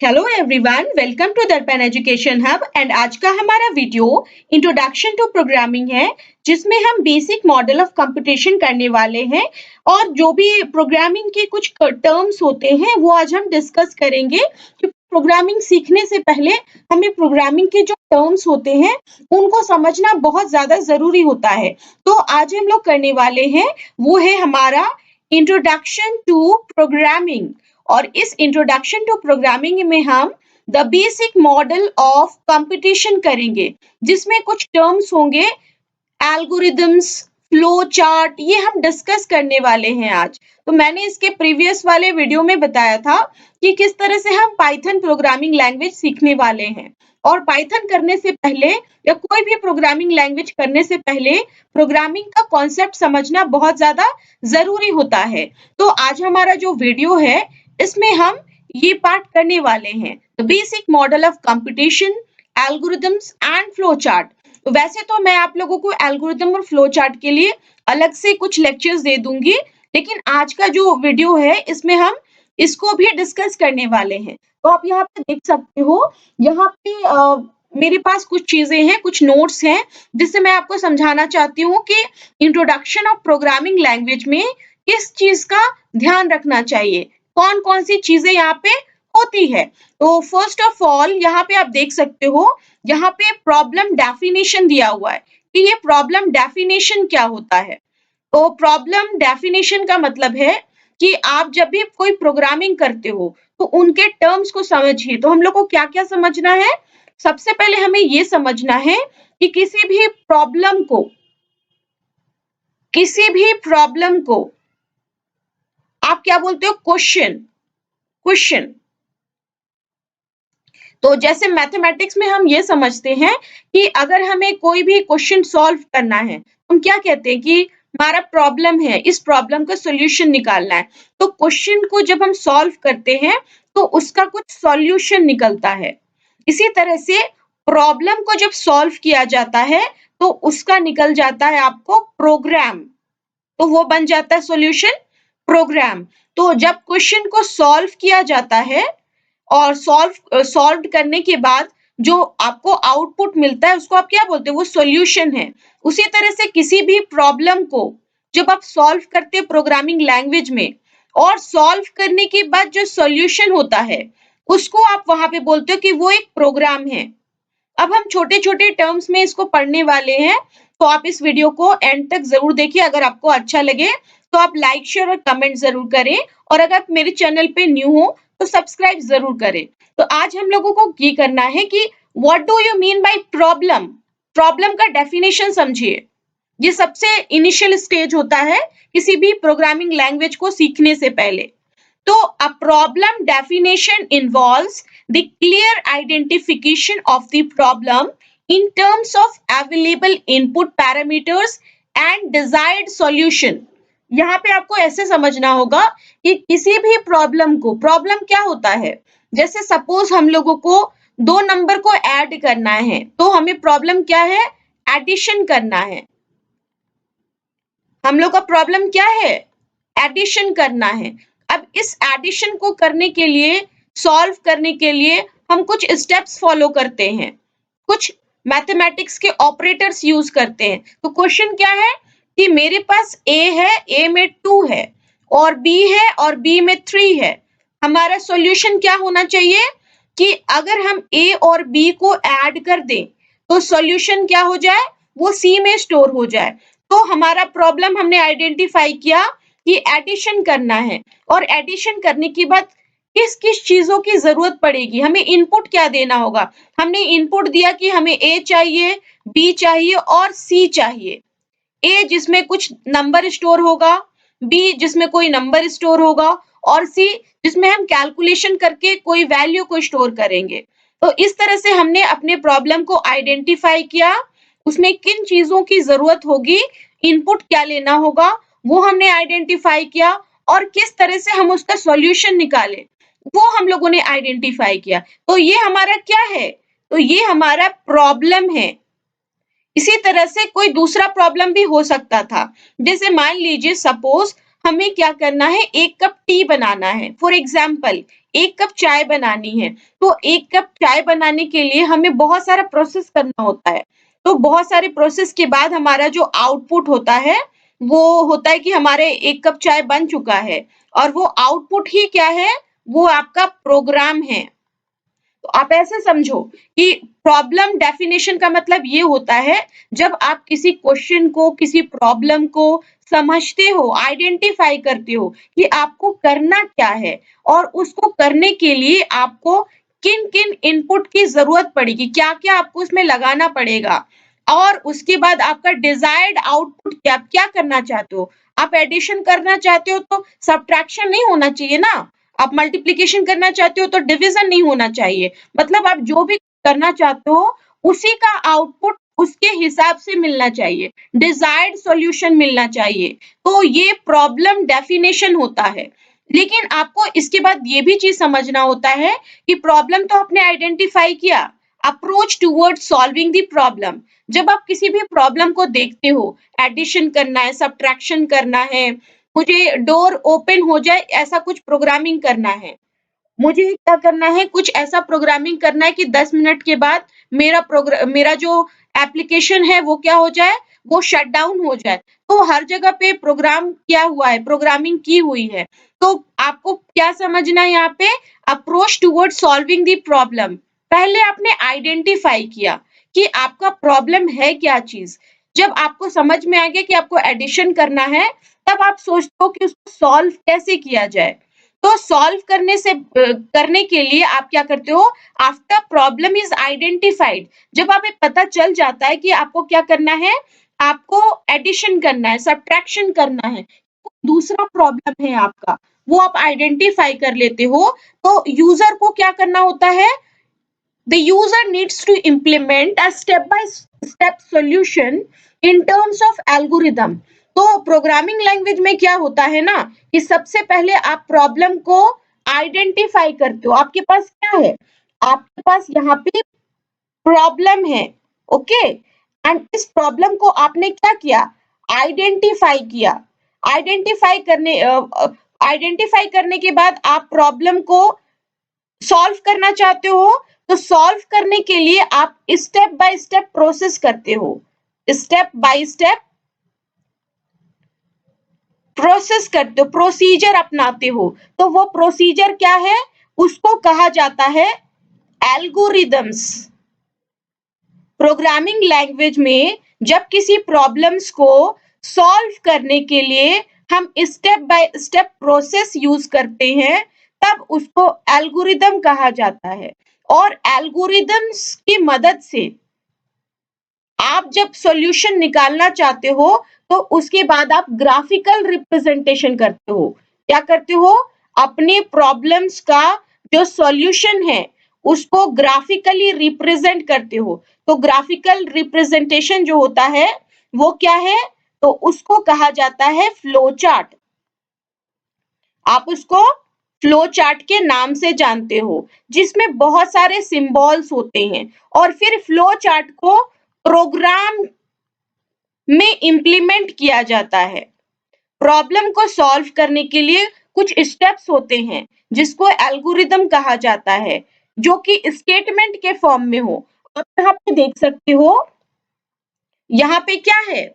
Hello everyone, welcome to दर्पण education hub and आज का हमारा वीडियो इंट्रोडक्शन टू प्रोग्रामिंग है, जिसमें हम बेसिक मॉडल ऑफ कंप्यूटेशन करने वाले हैं और जो भी प्रोग्रामिंग के कुछ टर्म्स होते हैं वो आज हम डिस्कस करेंगे। प्रोग्रामिंग सीखने से पहले हमें प्रोग्रामिंग के जो टर्म्स होते हैं उनको समझना बहुत ज्यादा जरूरी होता है। तो आज हम लोग करने वाले हैं वो है हमारा इंट्रोडक्शन टू प्रोग्रामिंग। और इस इंट्रोडक्शन टू प्रोग्रामिंग में हम the basic model of computation करेंगे, जिसमें कुछ टर्म्स होंगे, एल्गोरिदम्स, फ्लो चार्ट, ये हम डिस्कस करने वाले हैं आज। तो मैंने इसके प्रीवियस वाले वीडियो में बताया था कि किस तरह से हम पाइथन प्रोग्रामिंग लैंग्वेज सीखने वाले हैं। और पाइथन करने से पहले या कोई भी प्रोग्रामिंग लैंग्वेज करने से पहले प्रोग्रामिंग का कॉन्सेप्ट समझना बहुत ज्यादा जरूरी होता है। तो आज हमारा जो वीडियो है इसमें हम ये पार्ट करने वाले हैं, the basic model of computation, algorithms and flow chart. तो वैसे तो मैं आप लोगों को एल्गोरिदम और फ्लो चार्ट के लिए अलग से कुछ लेक्चर्स दे दूंगी, लेकिन आज का जो वीडियो है इसमें हम इसको भी डिस्कस करने वाले हैं। तो आप यहाँ पे देख सकते हो, यहाँ पे मेरे पास कुछ चीजें हैं, कुछ नोट्स हैं, जिससे मैं आपको समझाना चाहती हूँ कि इंट्रोडक्शन ऑफ प्रोग्रामिंग लैंग्वेज में किस चीज का ध्यान रखना चाहिए, कौन कौन सी चीजें यहाँ पे होती है। तो फर्स्ट ऑफ ऑल यहाँ पे आप देख सकते हो, यहाँ पे प्रॉब्लम डेफिनेशन दिया हुआ है कि ये प्रॉब्लम डेफिनेशन क्या होता है। तो प्रॉब्लम डेफिनेशन का मतलब है कि आप जब भी कोई प्रोग्रामिंग करते हो तो उनके टर्म्स को समझिए। तो हम लोग को क्या क्या समझना है, सबसे पहले हमें ये समझना है कि किसी भी प्रॉब्लम को आप क्या बोलते हो, क्वेश्चन क्वेश्चन। तो जैसे मैथमेटिक्स में हम ये समझते हैं कि अगर हमें कोई भी क्वेश्चन सॉल्व करना है, हम क्या कहते हैं कि हमारा प्रॉब्लम है, इस प्रॉब्लम का सॉल्यूशन निकालना है। तो क्वेश्चन को जब हम सॉल्व करते हैं तो उसका कुछ सॉल्यूशन निकलता है। इसी तरह से प्रॉब्लम को जब सॉल्व किया जाता है तो उसका निकल जाता है आपको प्रोग्राम, तो वो बन जाता है सॉल्यूशन, प्रोग्राम। तो जब क्वेश्चन को सॉल्व किया जाता है और सॉल्व करने के बाद जो आपको आउटपुट मिलता है उसको आप क्या बोलते हो, वो सॉल्यूशन है। उसी तरह से किसी भी प्रॉब्लम को जब आप सॉल्व करते हैं प्रोग्रामिंग लैंग्वेज में, और सॉल्व करने के बाद जो सॉल्यूशन होता है उसको आप वहां पे बोलते हो कि वो एक प्रोग्राम है। अब हम छोटे छोटे टर्म्स में इसको पढ़ने वाले हैं, तो आप इस वीडियो को एंड तक जरूर देखिए। अगर आपको अच्छा लगे तो आप लाइक शेयर और कमेंट जरूर करें, और अगर आप मेरे चैनल पे न्यू हो तो सब्सक्राइब जरूर करें। तो आज हम लोगों को ये करना है कि what do you mean by problem, problem का डेफिनेशन समझिए। ये सबसे इनिशियल स्टेज होता है किसी भी प्रोग्रामिंग लैंग्वेज को सीखने से पहले। तो a problem definition involves the clear identification of the problem in terms of available input parameters and desired solution। यहाँ पे आपको ऐसे समझना होगा कि किसी भी प्रॉब्लम को, प्रॉब्लम क्या होता है, जैसे सपोज हम लोगों को दो नंबर को ऐड करना है, तो हमें प्रॉब्लम क्या है, एडिशन करना है। हम लोग का प्रॉब्लम क्या है, एडिशन करना है। अब इस एडिशन को करने के लिए, सॉल्व करने के लिए हम कुछ स्टेप्स फॉलो करते हैं, कुछ मैथमेटिक्स के ऑपरेटर्स यूज करते हैं। तो क्वेश्चन क्या है कि मेरे पास ए है, ए में 2 है, और बी है और बी में 3 है। हमारा सॉल्यूशन क्या होना चाहिए कि अगर हम ए और बी को ऐड कर दें तो सॉल्यूशन क्या हो जाए, वो सी में स्टोर हो जाए। तो हमारा प्रॉब्लम हमने आइडेंटिफाई किया कि एडिशन करना है, और एडिशन करने के बाद किस किस चीजों की जरूरत पड़ेगी, हमें इनपुट क्या देना होगा। हमने इनपुट दिया कि हमें ए चाहिए, बी चाहिए और सी चाहिए। ए जिसमें कुछ नंबर स्टोर होगा, बी जिसमें कोई नंबर स्टोर होगा, और सी जिसमें हम कैलकुलेशन करके कोई वैल्यू को स्टोर करेंगे। तो इस तरह से हमने अपने प्रॉब्लम को आइडेंटिफाई किया, उसमें किन चीजों की जरूरत होगी, इनपुट क्या लेना होगा, वो हमने आइडेंटिफाई किया, और किस तरह से हम उसका सॉल्यूशन निकाले वो हम लोगों ने आइडेंटिफाई किया। तो ये हमारा क्या है, तो ये हमारा प्रॉब्लम है। इसी तरह से कोई दूसरा प्रॉब्लम भी हो सकता था, जैसे मान लीजिए सपोज हमें क्या करना है, 1 कप टी बनाना है। फॉर एग्जाम्पल 1 कप चाय बनानी है, तो 1 कप चाय बनाने के लिए हमें बहुत सारा प्रोसेस करना होता है। तो बहुत सारे प्रोसेस के बाद हमारा जो आउटपुट होता है, वो होता है कि हमारे 1 कप चाय बन चुका है और वो आउटपुट ही क्या है, वो आपका प्रोग्राम है। तो आप ऐसे समझो कि प्रॉब्लम डेफिनेशन का मतलब ये होता है, जब आप किसी क्वेश्चन को, किसी प्रॉब्लम को समझते हो, आइडेंटिफाई करते हो कि आपको करना क्या है और उसको करने के लिए आपको किन-किन इनपुट की ज़रूरत पड़ेगी, क्या-क्या आपको उसमें लगाना पड़ेगा और उसके बाद आपका डिज़ायर्ड आउटपुट क्या, आप क्या करना चाहते हो? आप एडिशन करना चाहते हो तो सब्ट्रैक्शन नहीं होना चाहिए ना, आप मल्टीप्लिकेशन करना चाहते हो तो डिवीज़न नहीं होना चाहिए। मतलब आप जो भी करना चाहते हो, उसी का आउटपुट उसके हिसाब से मिलना चाहिए, डिज़ायर्ड सॉल्यूशन मिलना चाहिए। तो ये प्रॉब्लम डेफिनिशन होता है। लेकिन आपको इसके बाद ये भी चीज़ समझना होता है कि प्रॉब्लम तो आपने आइडेंटिफाई किया, approach towards solving the problem. जब आप किसी भी प्रॉब्लम को देखते हो, एडिशन करना है, सब्ट्रैक्शन करना है, मुझे डोर ओपन हो जाए ऐसा कुछ प्रोग्रामिंग करना है। मुझे क्या करना है, कुछ ऐसा प्रोग्रामिंग करना है कि 10 मिनट के बाद मेरा जो एप्लीकेशन है वो क्या हो जाए, वो शट डाउन हो जाए। तो हर जगह पे प्रोग्राम किया हुआ है, प्रोग्रामिंग की हुई है। तो आपको क्या समझना है यहाँ पे, approach towards solving the problem. पहले आपने आइडेंटिफाई किया कि आपका प्रॉब्लम है क्या चीज़। जब आपको समझ में आ गया कि आपको एडिशन करना है, तब आप सोचते हो कि उसको सॉल्व कैसे किया जाए। तो सॉल्व करने के लिए आप क्या करते हो, आफ्टर प्रॉब्लम इज आइडेंटिफाइड, जब हमें पता चल जाता है कि आपको क्या करना है, आपको एडिशन करना है, सब्ट्रैक्शन करना है, दूसरा प्रॉब्लम है आपका, वो आप आइडेंटिफाई कर लेते हो, तो यूजर को क्या करना होता है, the user needs to implement a step by step solution in terms of algorithm। तो प्रोग्रामिंग लैंग्वेज में क्या होता है ना, कि सबसे पहले आप प्रॉब्लम को आइडेंटिफाई करते हो। आपके पास क्या है, आपके पास यहाँ पे प्रॉब्लम है, ओके, एंड इस प्रॉब्लम को आपने क्या किया, आइडेंटिफाई किया। आइडेंटिफाई करने के बाद आप प्रॉब्लम को सॉल्व करना चाहते हो, तो सॉल्व करने के लिए आप स्टेप बाय स्टेप प्रोसेस करते हो, स्टेप बाय स्टेप प्रोसेस करते हो, प्रोसीजर अपनाते हो। तो वो प्रोसीजर क्या है, उसको कहा जाता है एल्गोरिदम्स। प्रोग्रामिंग लैंग्वेज में जब किसी प्रॉब्लम्स को सॉल्व करने के लिए हम step by step process use करते हैं, तब उसको एल्गोरिदम कहा जाता है। और एल्गोरिदम्स की मदद से आप जब सॉल्यूशन निकालना चाहते हो, तो उसके बाद आप ग्राफिकल रिप्रेजेंटेशन करते हो। क्या करते हो, अपने प्रॉब्लम्स का जो सॉल्यूशन है, उसको ग्राफिकली रिप्रेजेंट करते हो। तो ग्राफिकल रिप्रेजेंटेशन जो होता है, वो क्या है, तो उसको कहा जाता है फ्लो चार्ट। आप उसको फ्लो चार्ट के नाम से जानते हो, जिसमें बहुत सारे सिंबल्स होते हैं और फिर फ्लो चार्ट को प्रोग्राम में इम्प्लीमेंट किया जाता है। प्रॉब्लम को सॉल्व करने के लिए कुछ स्टेप्स होते हैं, जिसको एल्गोरिदम कहा जाता है, जो कि स्टेटमेंट के फॉर्म में हो। आप यहाँ पे देख सकते हो, यहाँ पे क्या है,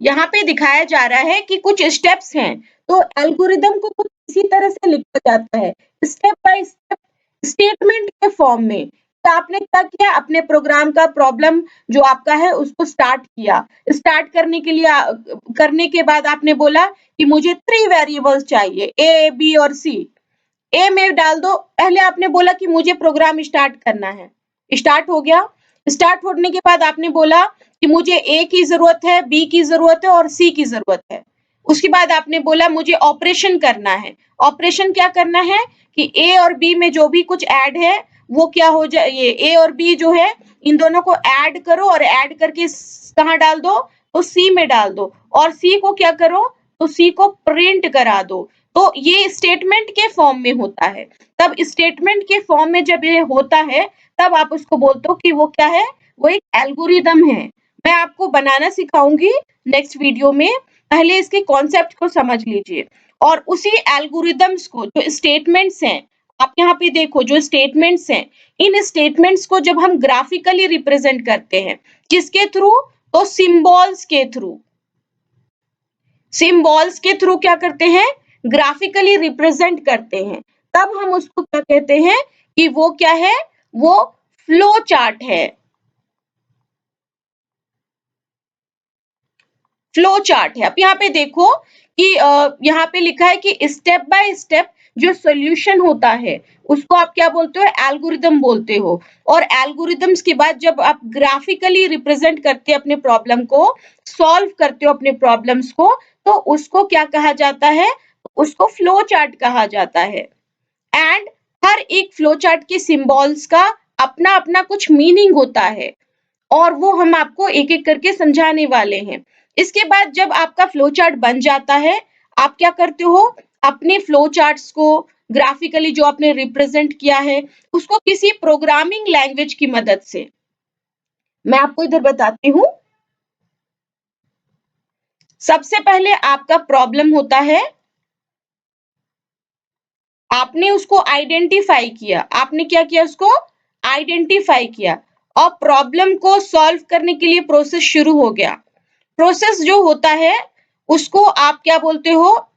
यहाँ पे दिखाया जा रहा है कि कुछ स्टेप्स हैं। तो एल्गोरिदम को कुछ इसी तरह से लिखा जाता है, स्टेप बाय स्टेप, स्टेटमेंट के फॉर्म में। तो आपने क्या किया, अपने प्रोग्राम का प्रॉब्लम जो आपका है उसको स्टार्ट किया। स्टार्ट करने के लिए करने के बाद आपने बोला कि मुझे 3 वेरिएबल्स चाहिए, ए, बी और सी। ए में डाल दो, पहले आपने बोला कि मुझे प्रोग्राम स्टार्ट करना है, स्टार्ट हो गया। स्टार्ट होने के बाद आपने बोला कि मुझे ए की जरूरत है, बी की जरूरत है और सी की जरूरत है। उसके बाद आपने बोला मुझे ऑपरेशन करना है। ऑपरेशन क्या करना है कि ए और बी में जो भी कुछ ऐड है, वो क्या हो जाए, ये ए और बी जो है, इन दोनों को ऐड करो और ऐड करके कहाँ डाल दो, तो सी में डाल दो। और सी को क्या करो, तो सी को प्रिंट करा दो। तो ये स्टेटमेंट के फॉर्म में होता है। तब स्टेटमेंट के फॉर्म में जब ये होता है, तब आप उसको बोलते हो कि वो क्या है, वो एक एल्गोरिदम है। मैं आपको बनाना सिखाऊंगी नेक्स्ट वीडियो में, पहले इसके कॉन्सेप्ट को समझ लीजिए। और उसी एल्गोरिदम्स को, जो स्टेटमेंट्स हैं, आप यहाँ पे देखो जो स्टेटमेंट्स हैं, इन स्टेटमेंट्स को जब हम ग्राफिकली रिप्रेजेंट करते हैं, किसके थ्रू? तो सिंबल्स के थ्रू। सिंबल्स के थ्रू क्या करते हैं? ग्राफिकली रिप्रेजेंट करते हैं। तब हम उसको क्या कहते हैं कि वो क्या है? वो फ्लो चार्ट है। फ्लो चार्ट है। अब यहाँ पे देखो कि यहाँ पे लिखा है कि स्टेप बाय स्टेप जो सॉल्यूशन होता है उसको आप क्या बोलते हो? एल्गोरिदम बोलते हो। और एल्गोरिदम्स के बाद जब आप ग्राफिकली रिप्रेजेंट करते हैं अपने प्रॉब्लम को, सॉल्व करते हो अपने प्रॉब्लम्स को, तो उसको क्या कहा जाता है? उसको फ्लो चार्ट कहा जाता है। एंड हर एक फ्लो चार्ट के सिंबल्स का अपना अपना कुछ मीनिंग होता है और वो हम आपको एक-एक करके समझाने वाले हैं। इसके बाद जब आपका फ्लो चार्ट बन जाता है, आप क्या करते हो? अपने फ्लो चार्ट्स को ग्राफिकली जो आपने रिप्रेजेंट किया है, उसको किसी प्रोग्रामिंग लैंग्वेज की मदद से, मैं आपको इधर बताती हूँ। सबसे पहले आपका प्रॉब्लम होता है, आपने उसको आइडेंटिफाई किया। आपने क्या किया? उसको आइडेंटिफाई किया और प्रॉब्लम को सॉल्व करने के लिए प्रोसेस शुरू हो गया। प्रोसेस जो होता है उसको आप क्या बोलते हो?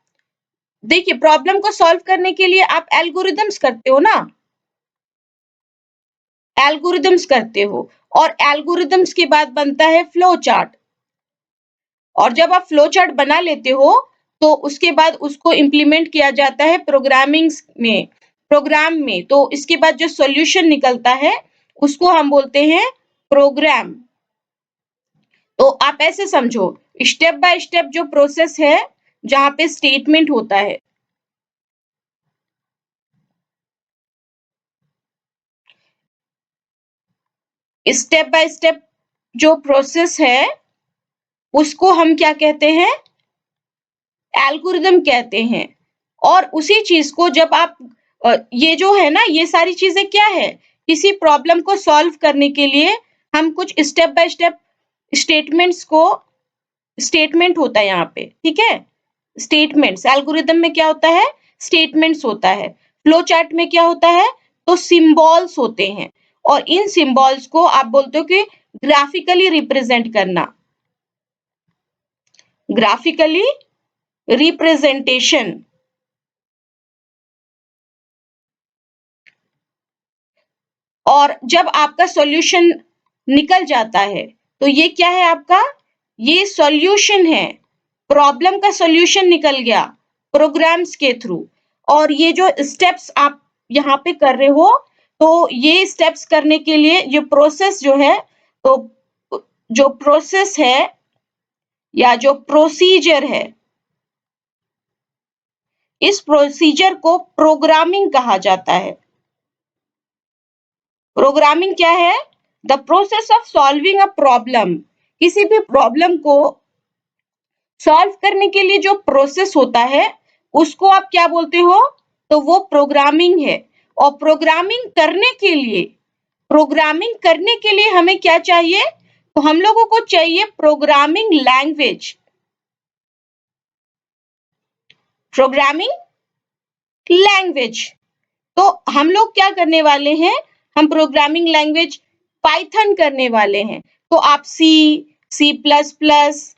देखिए, प्रॉब्लम को सॉल्व करने के लिए आप एल्गोरिदम्स करते हो ना, एल्गोरिदम्स करते हो और एल्गोरिदम्स के बाद बनता है फ्लो चार्ट। और जब आप फ्लो चार्ट बना लेते हो तो उसके बाद उसको इम्प्लीमेंट किया जाता है प्रोग्राम में। तो इसके बाद जो सॉल्यूशन निकलता है उसको हम बोलते हैं प्रोग्राम। तो आप ऐसे समझो, स्टेप बाय स्टेप जो प्रोसेस है जहाँ पे स्टेटमेंट होता है, स्टेप बाय स्टेप जो प्रोसेस है उसको हम क्या कहते हैं? एल्गोरिदम कहते हैं। और उसी चीज को जब आप ये जो है ना, ये सारी चीजें क्या है? किसी प्रॉब्लम को सॉल्व करने के लिए हम कुछ स्टेप बाय स्टेप स्टेटमेंट्स को, स्टेटमेंट होता है यहाँ पे, ठीक है? स्टेटमेंट्स, एल्गोरिदम में क्या होता है? स्टेटमेंट्स होता है। फ्लो चार्ट में क्या होता है? तो सिंबल्स होते हैं और इन सिंबल्स को आप बोलते हो कि ग्राफिकली रिप्रेजेंट करना, ग्राफिकली रिप्रेजेंटेशन। और जब आपका सॉल्यूशन निकल जाता है तो ये क्या है आपका? ये सॉल्यूशन है। प्रॉब्लम का सॉल्यूशन निकल गया प्रोग्राम्स के थ्रू। और ये जो स्टेप्स आप यहाँ पे कर रहे हो, तो ये स्टेप्स करने के लिए ये प्रोसेस जो है, तो जो प्रोसेस है या जो प्रोसीजर है, इस प्रोसीजर को प्रोग्रामिंग कहा जाता है। प्रोग्रामिंग क्या है? The process of solving a problem. किसी भी प्रॉब्लम को सॉल्व करने के लिए जो प्रोसेस होता है उसको आप क्या बोलते हो? तो वो प्रोग्रामिंग है। और प्रोग्रामिंग करने के लिए हमें क्या चाहिए? तो हम लोगों को चाहिए प्रोग्रामिंग लैंग्वेज। Programming language. तो हम लोग क्या करने वाले हैं? हम प्रोग्रामिंग लैंग्वेज पाइथन करने वाले हैं। तो आप सी प्लस प्लस,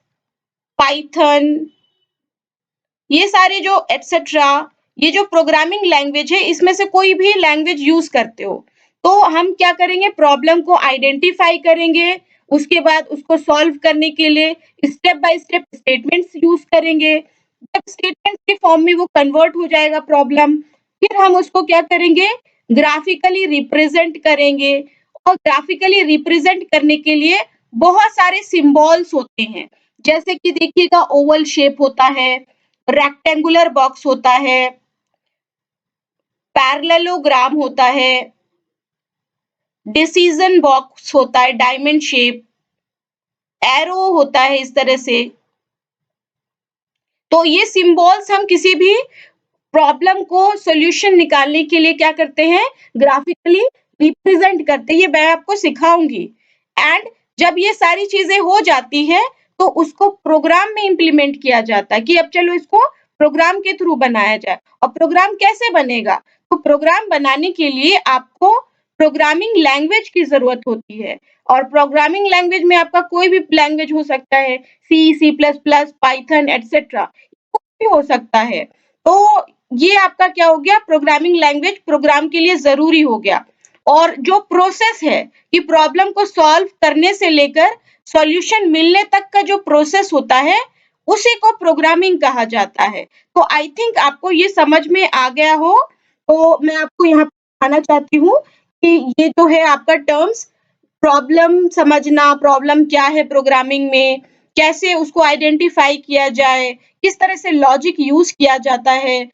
पाइथन, ये सारे जो एटसेट्रा, ये जो प्रोग्रामिंग लैंग्वेज है, इसमें से कोई भी लैंग्वेज यूज करते हो, तो हम क्या करेंगे? प्रॉब्लम को आइडेंटिफाई करेंगे, उसके बाद उसको सॉल्व करने के लिए step by step statements use करेंगे। जब स्टेटमेंट के फॉर्म में वो कन्वर्ट हो जाएगा प्रॉब्लम, फिर हम उसको क्या करेंगे? ग्राफिकली रिप्रेजेंट करेंगे। और ग्राफिकली रिप्रेजेंट करने के लिए बहुत सारे सिंबल्स होते हैं। जैसे कि देखिएगा, ओवल शेप होता है, रेक्टेंगुलर बॉक्स होता है, पैरेललोग्राम होता है, डिसीजन बॉक्स होता है, डायमंड शेप, एरो होता है इस तरह से। तो ये सिंबल्स हम किसी भी प्रॉब्लम को सॉल्यूशन निकालने के लिए क्या करते हैं? ग्राफिकली रिप्रेजेंट करते हैं। ये मैं आपको सिखाऊंगी। एंड जब ये सारी चीजें हो जाती है तो उसको प्रोग्राम में इंप्लीमेंट किया जाता है कि अब चलो इसको प्रोग्राम के थ्रू बनाया जाए। और प्रोग्राम कैसे बनेगा? तो प्रोग्राम बनाने के लिए आपको प्रोग्रामिंग लैंग्वेज की ज़रूरत होती है और प्रोग्रामिंग लैंग्वेज में आपका कोई भी लैंग्वेज हो सकता है, C, C plus plus, Python etcetera, कुछ भी हो सकता है। तो ये आपका क्या हो गया, प्रोग्रामिंग लैंग्वेज प्रोग्राम के लिए ज़रूरी हो गया। और जो प्रोसेस है कि प्रॉब्लम को सॉल्व करने से लेकर सॉल्यूशन मिलने तक का जो प्रोसेस होता है, उसी को प्रोग्रामिंग कहा जाता है। तो आई थिंक आपको ये समझ में आ गया हो। तो मैं आपको यहाँ पे बताना चाहती हूँ कि ये जो है आपका टर्म्स, प्रॉब्लम समझना, प्रॉब्लम क्या है प्रोग्रामिंग में, कैसे उसको आइडेंटिफाई किया जाए, किस तरह से लॉजिक यूज़ किया जाता है,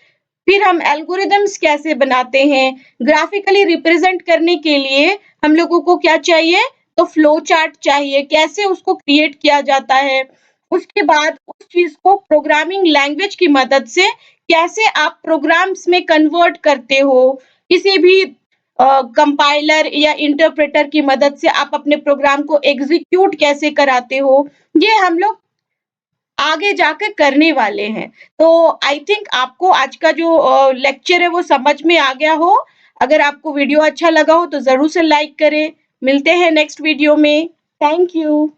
फिर हम एल्गोरिदम्स कैसे बनाते हैं, ग्राफिकली रिप्रेजेंट करने के लिए हम लोगों को क्या चाहिए, तो फ्लो चार्ट चाहिए, कैसे उसको क्रिएट किया जाता है। उसके बाद उस चीज़ को प्रोग्रामिंग लैंग्वेज की मदद से कैसे आप प्रोग्राम्स में कन्वर्ट करते हो, किसी भी कंपाइलर या इंटरप्रेटर की मदद से आप अपने प्रोग्राम को एग्ज़ीक्यूट कैसे कराते हो, ये हम लोग आगे जाकर करने वाले हैं। तो आई थिंक आपको आज का जो लेक्चर है वो समझ में आ गया हो। अगर आपको वीडियो अच्छा लगा हो तो ज़रूर से लाइक करें। मिलते हैं नेक्स्ट वीडियो में। Thank you.